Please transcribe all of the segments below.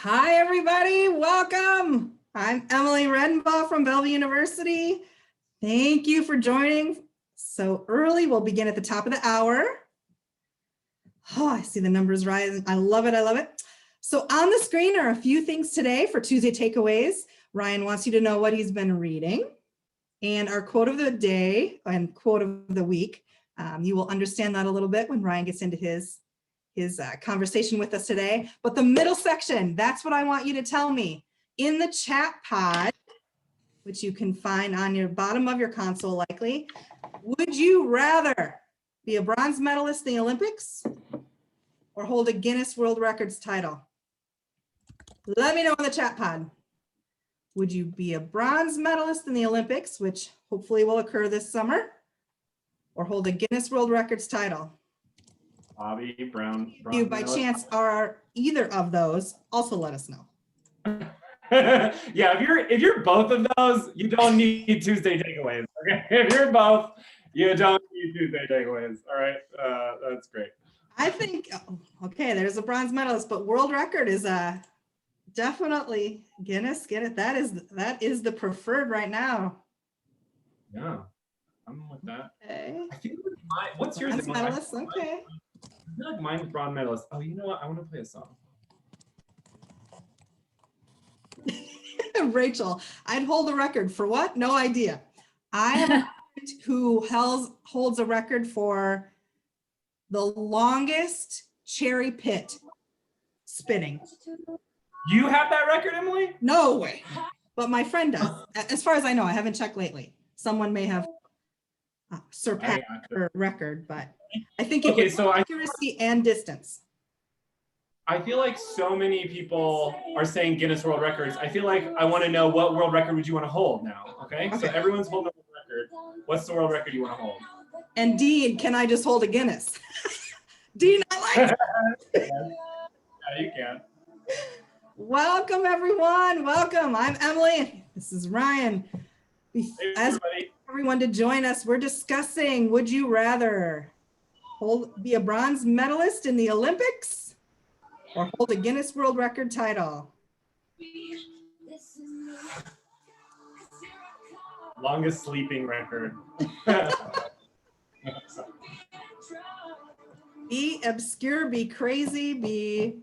Hi, everybody. Welcome. I'm Emily Redenbaugh from Bellevue University. Thank you for joining so early. We'll begin at the top of the hour. Oh, I see the numbers rising. I love it. I love it. So on the screen are a few things today for Tuesday takeaways. Ryan wants you to know what he's been reading and our quote of the day and quote of the week. You will understand that a little bit when Ryan gets into his conversation with us today. But the middle section, that's what I want you to tell me. In the chat pod, which you can find on your bottom of your console likely, would you rather be a bronze medalist in the Olympics or hold a Guinness World Records title? Let me know in the chat pod. Would you be a bronze medalist in the Olympics, which hopefully will occur this summer, or hold a Guinness World Records title? Bobby Brown. You by chance are either of those, also let us know. Yeah, if you're both of those, you don't need Tuesday takeaways. Okay, if you're both, you don't need Tuesday takeaways. All right, that's great. I think okay, there's a bronze medalist, but world record is definitely Guinness. Get it? That is the preferred right now. Yeah, I'm with that. Okay. I think what's yours? Bronze medalist. Okay. I feel like mine's bronze medalist. Oh, you know what? I want to play a song. Rachel, I'd hold a record for what? No idea. I have a friend who holds a record for the longest cherry pit spinning. You have that record, Emily? No way. But my friend does. As far as I know, I haven't checked lately. Someone may have surpassed her record, but I think it was accuracy and distance. I feel like so many people are saying Guinness World Records. I feel like I want to know what world record would you want to hold now, okay? So everyone's holding a world record. What's the world record you want to hold? And Dean, can I just hold a Guinness? Dean, I like it. Yeah, you can. Welcome, everyone. Welcome. I'm Emily. This is Ryan. As everyone to join us, we're discussing, would you rather be a bronze medalist in the Olympics or hold a Guinness World Record title? Longest sleeping record. Be obscure, be crazy, be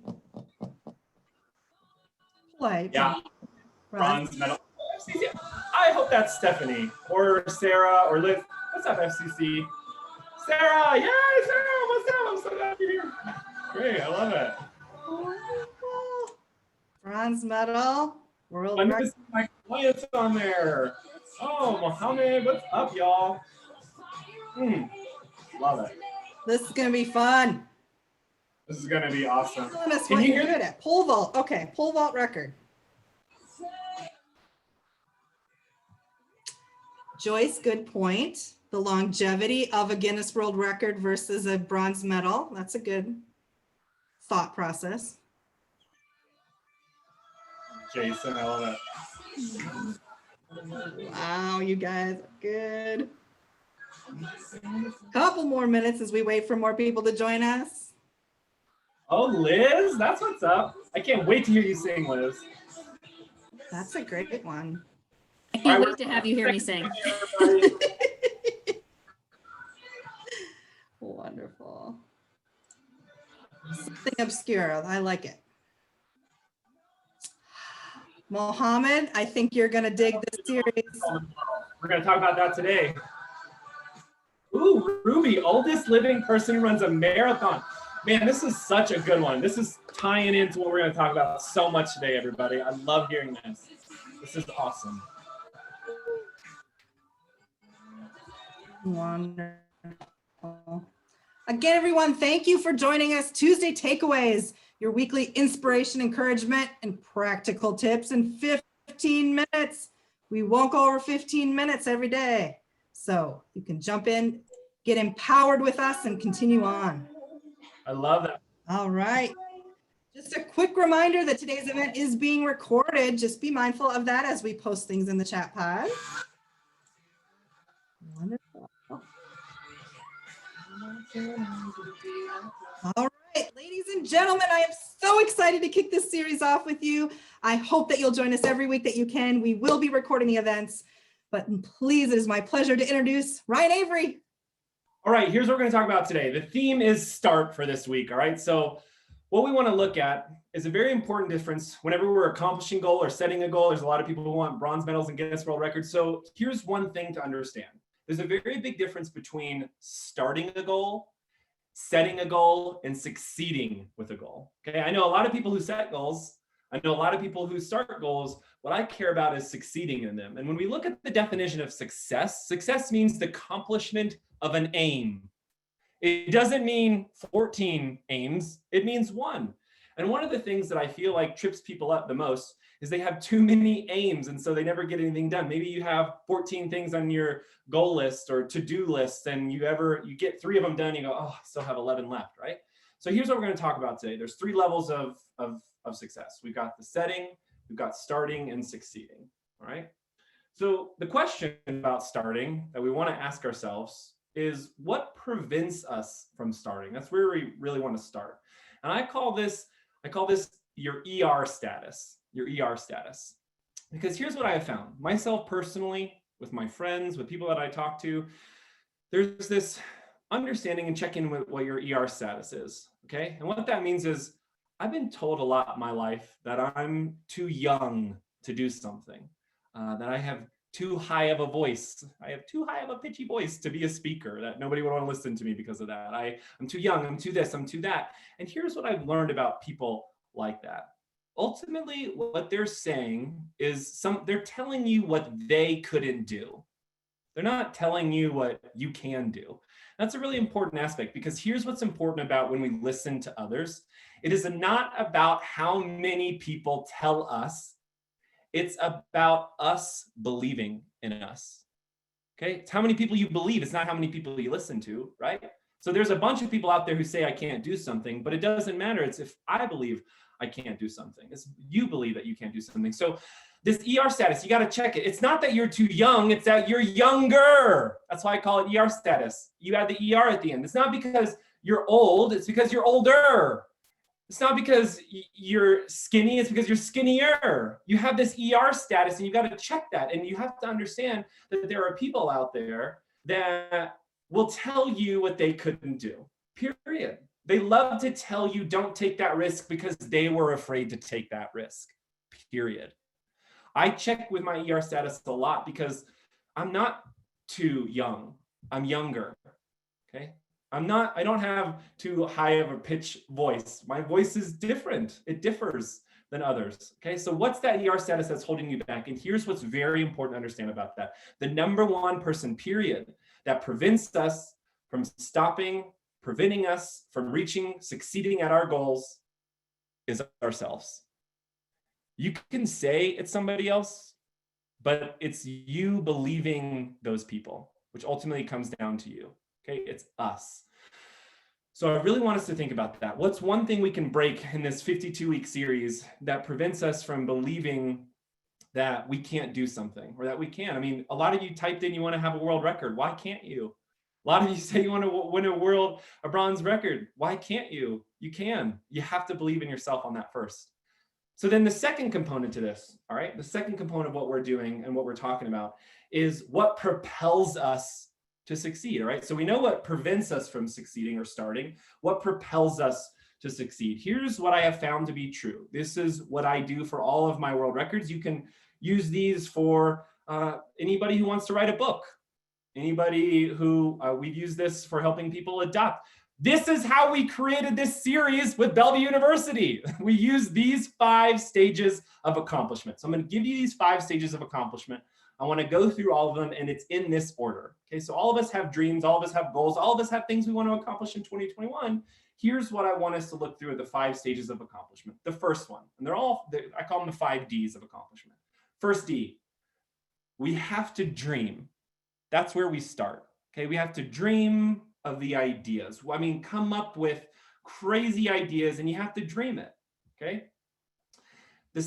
polite. Yeah, bronze medal. I hope that's Stephanie or Sarah or Liz. What's up, FCC? Sarah, yay, Sarah, what's up? I'm so happy you're here. Great, I love it. Bronze medal, world I'm record. missing my clients on there. Oh, Mohammed, what's up, y'all? Love it. This is gonna be fun. This is gonna be awesome. Can you hear that? Pole vault. Okay, pole vault record. Joyce, good point. The longevity of a Guinness World Record versus a bronze medal. That's a good thought process. Jason, I love it. Wow, you guys are good. Couple more minutes as we wait for more people to join us. Oh, Liz, that's what's up. I can't wait to hear you sing, Liz. That's a great one. I can't wait to have you hear me sing. Wonderful. Something obscure. I like it. Mohammed, I think you're going to dig this series. We're going to talk about that today. Ooh, Ruby, oldest living person who runs a marathon. Man, this is such a good one. This is tying into what we're going to talk about so much today, everybody. I love hearing this. This is awesome. Wonderful. Again, everyone, thank you for joining us. Tuesday Takeaways, your weekly inspiration, encouragement, and practical tips in 15 minutes. We won't go over 15 minutes every day. So you can jump in, get empowered with us, and continue on. I love that. All right. Just a quick reminder that today's event is being recorded. Just be mindful of that as we post things in the chat pod. Wonderful. All right, ladies and gentlemen, I am so excited to kick this series off with you. I hope that you'll join us every week that you can. We will be recording the events, but please, it is my pleasure to introduce Ryan Avery. All right, here's what we're going to talk about today. The theme is start for this week, all right? So what we want to look at is a very important difference whenever we're accomplishing a goal or setting a goal. There's a lot of people who want bronze medals and Guinness World Records. So here's one thing to understand. There's a very big difference between starting a goal, setting a goal, and succeeding with a goal. Okay, I know a lot of people who set goals. I know a lot of people who start goals. What I care about is succeeding in them. And when we look at the definition of success, success means the accomplishment of an aim. It doesn't mean 14 aims, it means one. And one of the things that I feel like trips people up the most is they have too many aims, and so they never get anything done. Maybe you have 14 things on your goal list or to-do list, and you get 3 of them done, you go, oh, I still have 11 left, right? So here's what we're going to talk about today. There's 3 levels of success. We've got the setting, we've got starting, and succeeding, all right? So the question about starting that we want to ask ourselves is, what prevents us from starting? That's where we really want to start. And I call this your ER status, Because here's what I have found. Myself personally, with my friends, with people that I talk to, there's this understanding and check in with what your ER status is, okay? And what that means is, I've been told a lot in my life that I'm too young to do something, that I have too high of a voice. I have too high of a pitchy voice to be a speaker, that nobody would want to listen to me because of that. I'm too young, I'm too this, I'm too that. And here's what I've learned about people like that. Ultimately, what they're saying is they're telling you what they couldn't do. They're not telling you what you can do. That's a really important aspect, because here's what's important about when we listen to others. It is not about how many people tell us. It's about us believing in us. Okay, it's how many people you believe. It's not how many people you listen to, right? So there's a bunch of people out there who say I can't do something, but it doesn't matter. It's if I believe I can't do something. It's you believe that you can't do something. So this ER status, you got to check it. It's not that you're too young, it's that you're younger. That's why I call it ER status. You add the ER at the end. It's not because you're old, it's because you're older. It's not because you're skinny, it's because you're skinnier. You have this ER status and you got to check that. And you have to understand that there are people out there that will tell you what they couldn't do, period. They love to tell you don't take that risk because they were afraid to take that risk, period. I check with my ER status a lot because I'm not too young, I'm younger, okay? I don't have too high of a pitch voice. My voice is different. It differs than others. Okay, so what's that ER status that's holding you back? And here's what's very important to understand about that. The number one person, period, that prevents us from stopping, preventing us from succeeding at our goals is ourselves. You can say it's somebody else, but it's you believing those people, which ultimately comes down to you. Okay, it's us. So I really want us to think about that. What's one thing we can break in this 52-week series that prevents us from believing that we can't do something or that we can? I mean, a lot of you typed in you want to have a world record. Why can't you? A lot of you say you want to win a bronze record. Why can't you? You can. You have to believe in yourself on that first. So then the second component to this, all right, the second component of what we're doing and what we're talking about is what propels us to succeed, all right? So we know what prevents us from succeeding or starting, what propels us to succeed. Here's what I have found to be true. This is what I do for all of my world records. You can use these for anybody who wants to write a book, anybody who, we've used this for helping people adopt. This is how we created this series with Bellevue University. We use these 5 stages of accomplishment. So I'm going to give you these 5 stages of accomplishment. I want to go through all of them, and it's in this order. Okay, so all of us have dreams, all of us have goals, all of us have things we want to accomplish in 2021. Here's what I want us to look through at the 5 stages of accomplishment. The first one, and I call them the 5 Ds of accomplishment. First D, we have to dream. That's where we start. Okay, we have to dream of the ideas. I mean, come up with crazy ideas, and you have to dream it. Okay. The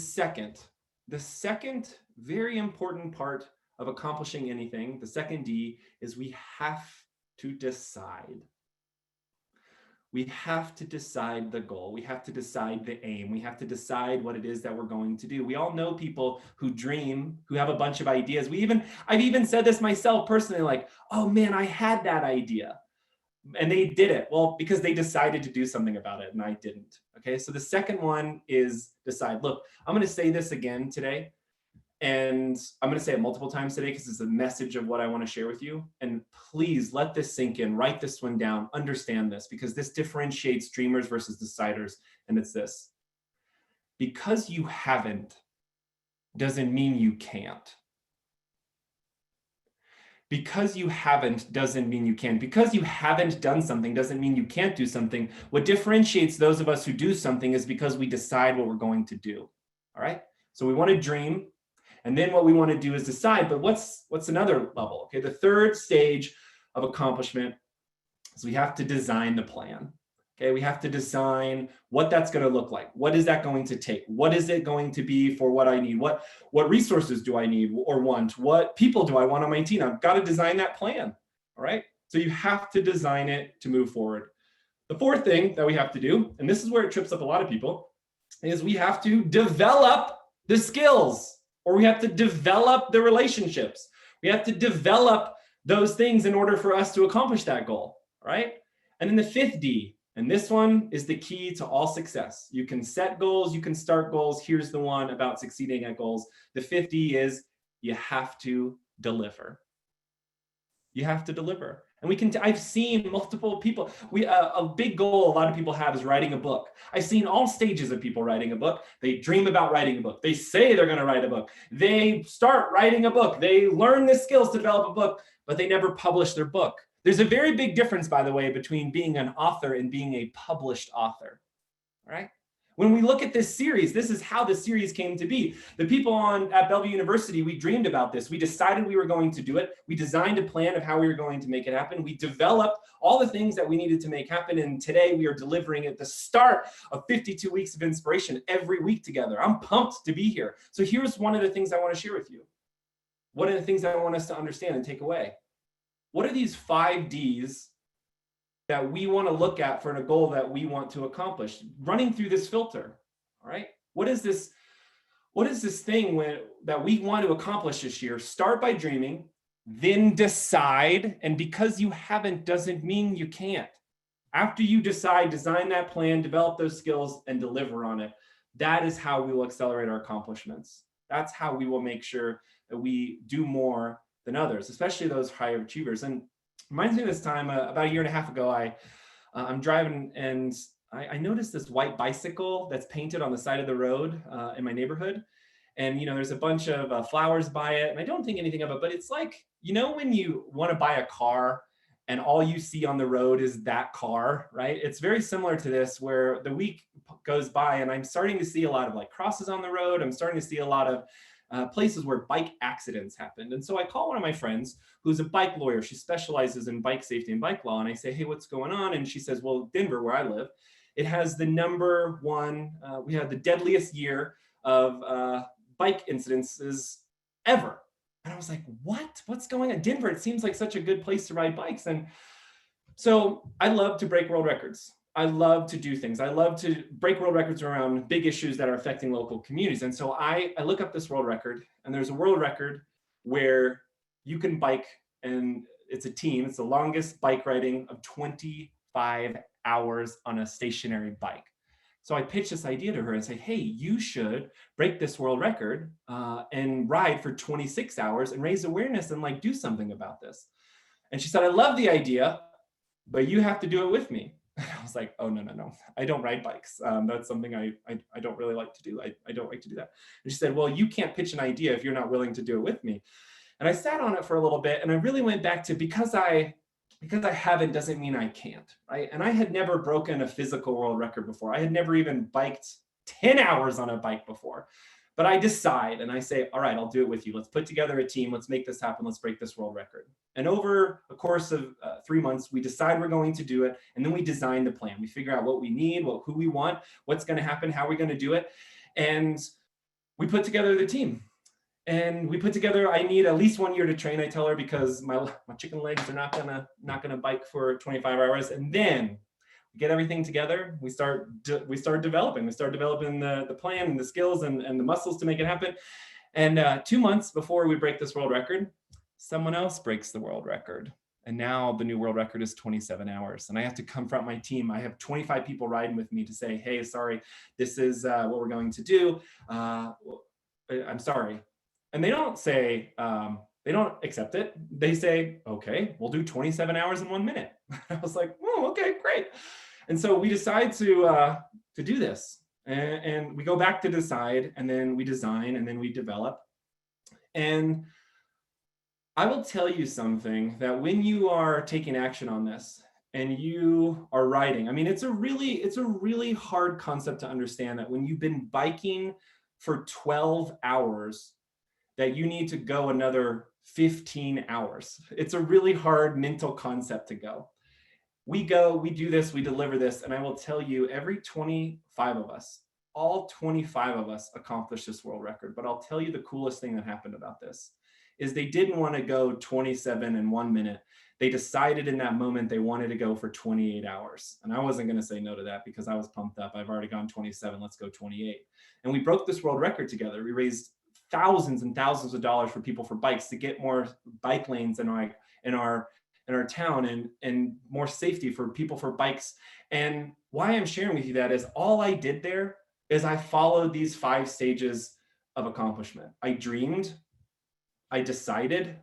second very important part of accomplishing anything, the second D, is we have to decide. we have to decide the goal. We have to decide the aim. We have to decide what it is that we're going to do. We all know people who dream, who have a bunch of ideas. I've even said this myself personally, like, oh man, I had that idea. And they did it. Well, because they decided to do something about it and I didn't. Okay. So the second one is decide. Look, I'm going to say this again today. And I'm going to say it multiple times today because it's a message of what I want to share with you. And please let this sink in, write this one down, understand this, because this differentiates dreamers versus deciders. And it's this: because you haven't doesn't mean you can't. Because you haven't doesn't mean you can. Because you haven't done something doesn't mean you can't do something. What differentiates those of us who do something is because we decide what we're going to do. All right. So we want to dream. And then what we want to do is decide, but what's another level? Okay, the third stage of accomplishment is we have to design the plan. Okay, we have to design what that's going to look like. What is that going to take? What is it going to be for what I need? What resources do I need or want? What people do I want on my team? I've got to design that plan. All right, so you have to design it to move forward. The fourth thing that we have to do, and this is where it trips up a lot of people, is we have to develop the skills. Or we have to develop the relationships. We have to develop those things in order for us to accomplish that goal, right? And then the fifth D, and this one is the key to all success. You can set goals, you can start goals. Here's the one about succeeding at goals. The fifth D is you have to deliver. You have to deliver. And I've seen multiple people, a big goal a lot of people have is writing a book. I've seen all stages of people writing a book. They dream about writing a book. They say they're going to write a book. They start writing a book. They learn the skills to develop a book, but they never publish their book. There's a very big difference, by the way, between being an author and being a published author, all right? When we look at this series, this is how the series came to be. The people at Bellevue University, we dreamed about this. We decided we were going to do it. We designed a plan of how we were going to make it happen. We developed all the things that we needed to make happen. And today we are delivering at the start of 52 weeks of inspiration every week together. I'm pumped to be here. So here's one of the things I want to share with you. What are the things I want us to understand and take away? What are these 5 Ds that we want to look at for a goal that we want to accomplish, running through this filter? All right. What is this thing that we want to accomplish this year? Start by dreaming, then decide. And because you haven't doesn't mean you can't. After you decide, design that plan, develop those skills, and deliver on it. That is how we will accelerate our accomplishments. That's how we will make sure that we do more than others, especially those higher achievers. And reminds me of this time about a year and a half ago. I'm driving and I noticed this white bicycle that's painted on the side of the road in my neighborhood. And, there's a bunch of flowers by it. And I don't think anything of it, but it's like, when you want to buy a car and all you see on the road is that car, right? It's very similar to this, where the week goes by and I'm starting to see a lot of like crosses on the road. I'm starting to see a lot of places where bike accidents happened. And so I call one of my friends who's a bike lawyer. She specializes in bike safety and bike law. And I say, hey, what's going on? And she says, well, Denver, where I live, it has the number one, we had the deadliest year of bike incidences ever. And I was like, what's going on? Denver, it seems like such a good place to ride bikes. And so I love to break world records. I love to do things. I love to break world records around big issues that are affecting local communities. And so I look up this world record, and there's a world record where you can bike, and it's a team. It's the longest bike riding of 25 hours on a stationary bike. So I pitched this idea to her and say, hey, you should break this world record and ride for 26 hours and raise awareness and do something about this. And she said, I love the idea, but you have to do it with me. I was like, oh, no. I don't ride bikes. That's something I don't really like to do. I don't like to do that. And she said, well, you can't pitch an idea if you're not willing to do it with me. And I sat on it for a little bit, and I really went back to because I haven't doesn't mean I can't, right? And I had never broken a physical world record before. I had never even biked 10 hours on a bike before. But I decide and I say, all right, I'll do it with you. Let's put together a team. Let's make this happen. Let's break this world record. And over a course of 3 months, we decide we're going to do it. And then we design the plan. We figure out what we need, who we want, what's going to happen, how we're going to do it. And we put together the team. And we put together, I need at least 1 year to train, I tell her, because my chicken legs are not gonna bike for 25 hours. And then get everything together. We start developing the plan and the skills and the muscles to make it happen. And 2 months before we break this world record, someone else breaks the world record. And now the new world record is 27 hours. And I have to confront my team. I have 25 people riding with me to say, hey, sorry, this is what we're going to do. I'm sorry. And they don't say, they don't accept it. They say, okay, we'll do 27 hours in 1 minute. I was like, oh, okay, great. And so we decide to do this. And we go back to decide, and then we design, and then we develop. And I will tell you something, that when you are taking action on this and you are riding, I mean, it's a really hard concept to understand, that when you've been biking for 12 hours, that you need to go another 15 hours. It's a really hard mental concept to go. We go, we do this, we deliver this, and I will tell you, every 25 of us, all 25 of us accomplished this world record. But I'll tell you the coolest thing that happened about this is they didn't want to go 27 in 1 minute. They decided in that moment they wanted to go for 28 hours. And I wasn't going to say no to that because I was pumped up. I've already gone 27, let's go 28. And we broke this world record together. We raised thousands and thousands of dollars for people for bikes to get more bike lanes in our town and more safety for people for bikes. And why I'm sharing with you that is all I did there is I followed these 5 stages of accomplishment. I dreamed, I decided,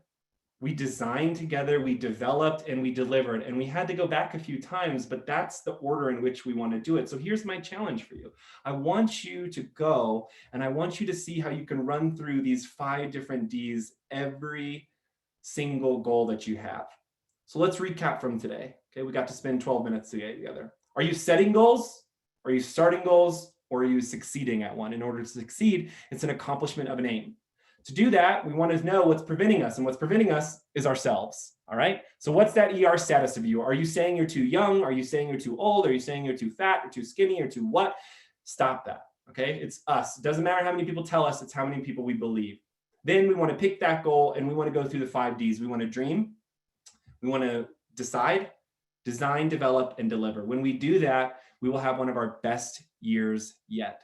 we designed together, we developed, and we delivered. And we had to go back a few times, but that's the order in which we want to do it. So here's my challenge for you. I want you to go, and I want you to see how you can run through these 5 different Ds every single goal that you have. So let's recap from today. Okay, we got to spend 12 minutes together. Are you setting goals? Are you starting goals? Or are you succeeding at one? In order to succeed, it's an accomplishment of an aim. To do that, we want to know what's preventing us, and what's preventing us is ourselves. All right. So what's that ER status of you? Are you saying you're too young? Are you saying you're too old? Are you saying you're too fat or too skinny or too what? Stop that. Okay. It's us. It doesn't matter how many people tell us, it's how many people we believe. Then we want to pick that goal, and we want to go through the 5 Ds. We want to dream. We want to decide, design, develop, and deliver. When we do that, we will have one of our best years yet.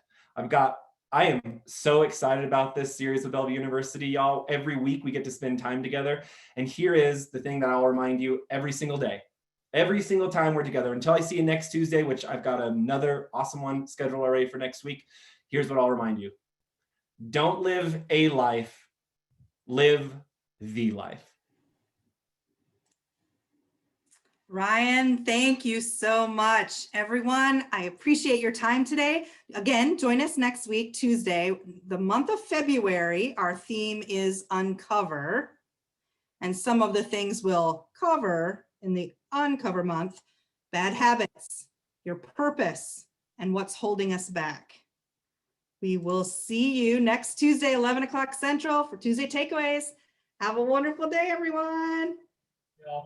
I am so excited about this series with Bellevue University, y'all. Every week we get to spend time together. And here is the thing that I'll remind you every single day. Every single time we're together, until I see you next Tuesday, which I've got another awesome one scheduled already for next week. Here's what I'll remind you. Don't live a life, live the life. Ryan, thank you so much. Everyone, I appreciate your time today. Again, join us next week, Tuesday. The month of February, our theme is Uncover. And some of the things we'll cover in the Uncover month: bad habits, your purpose, and what's holding us back. We will see you next Tuesday, 11 o'clock Central for Tuesday Takeaways. Have a wonderful day, everyone. Yeah.